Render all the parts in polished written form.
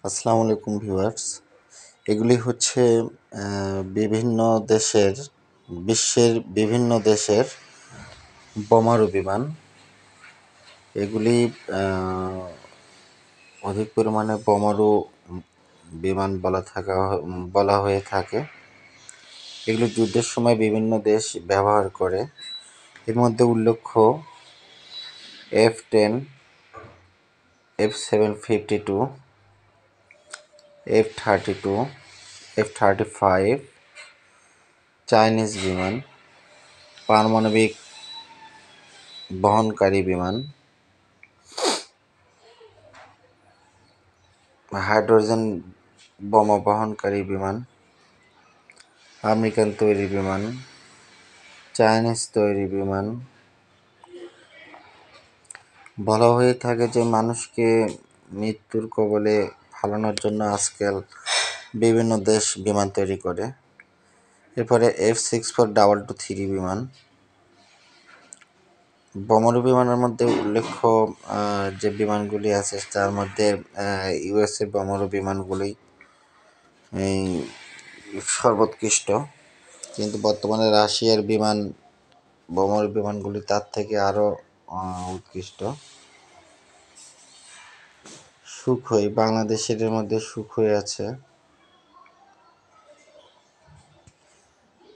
আসসালামু আলাইকুম ভিউয়ার্স। এগুলি হচ্ছে বিভিন্ন দেশের বিশ্বের বিভিন্ন দেশের বোমারু বিমান। এগুলি অধিক পরিমাণে বোমারু বিমান বলা হয়ে থাকে। এগুলি যুদ্ধের সময় বিভিন্ন দেশ ব্যবহার করে। এর মধ্যে উল্লেখ্য F-10, F-752, F-32, F-35, Chinese বিমান, পারমাণবিক বহনকারী বিমান, হাইড্রোজেন বোমা বহনকারী বিমান, আমেরিকান তৈরি বিমান, চাইনিজ তৈরি বিমান। বলা হয়ে থাকে যে মানুষকে মৃত্যুর কবলে ফালানোর জন্য আজকাল বিভিন্ন দেশ বিমান তৈরি করে। এরপরে F-6422-3 বিমান। বোমারু বিমানের মধ্যে উল্লেখ্য যে বিমানগুলি আছে তার মধ্যে ইউএসএ বোমারু বিমানগুলি সর্বোৎকৃষ্ট, কিন্তু বর্তমানে রাশিয়ার বোমারু বিমানগুলি তার থেকে আরও উৎকৃষ্ট। সুখোই, বাংলাদেশের মধ্যে সুখোই আছে।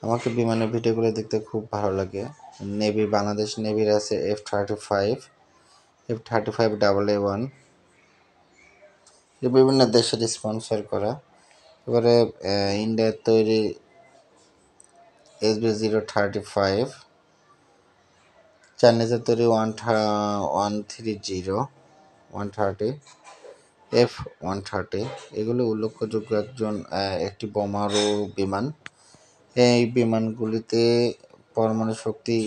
আমাকে বিমানের ভিডিওগুলো দেখতে খুব ভালো লাগে। বাংলাদেশ নেভির আছে F-35, F-35AA1, বিভিন্ন দেশের স্পন্সর করা। এবারে ইন্ডিয়ার তৈরি SB-035, চাইনিজের তৈরি 130, F-130। এগুলো উল্লেখযোগ্য একটি বোমারু বিমান। এই বিমানগুলিতে পরমাণু শক্তি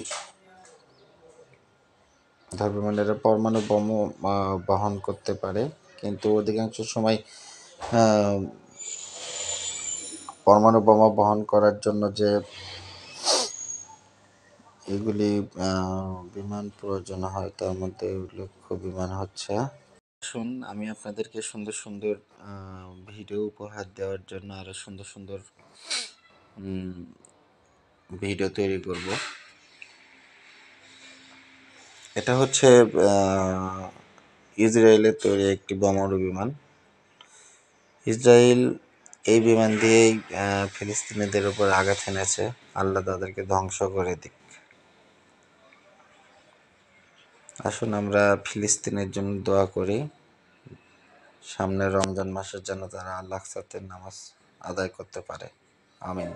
পরমাণু বোমা বহন করতে পারে, কিন্তু অধিকাংশ সময় পরমাণু বোমা বহন করার জন্য যে এগুলি বিমান প্রয়োজন হয় তার মধ্যে উল্লেখ্য বিমান হচ্ছে। শুন, আমি আপনাদেরকে সুন্দর সুন্দর ভিডিও উপহার দেওয়ার জন্য আরো সুন্দর সুন্দর ভিডিও তৈরি করব। এটা হচ্ছে ইসরায়েলের তৈরি একটি বোমারু বিমান। ইসরায়েল এই বিমান দিয়েই ফিলিস্তিনিদের উপর আঘাত এনেছে। আল্লাহ তাদেরকে ধ্বংস করে দিক। আসুন আমরা ফিলিস্তিনের জন্য দোয়া করি, সামনে রমজান মাসের জন্য তারা আল-আকসাতে নামাজ আদায় করতে পারে। আমিন।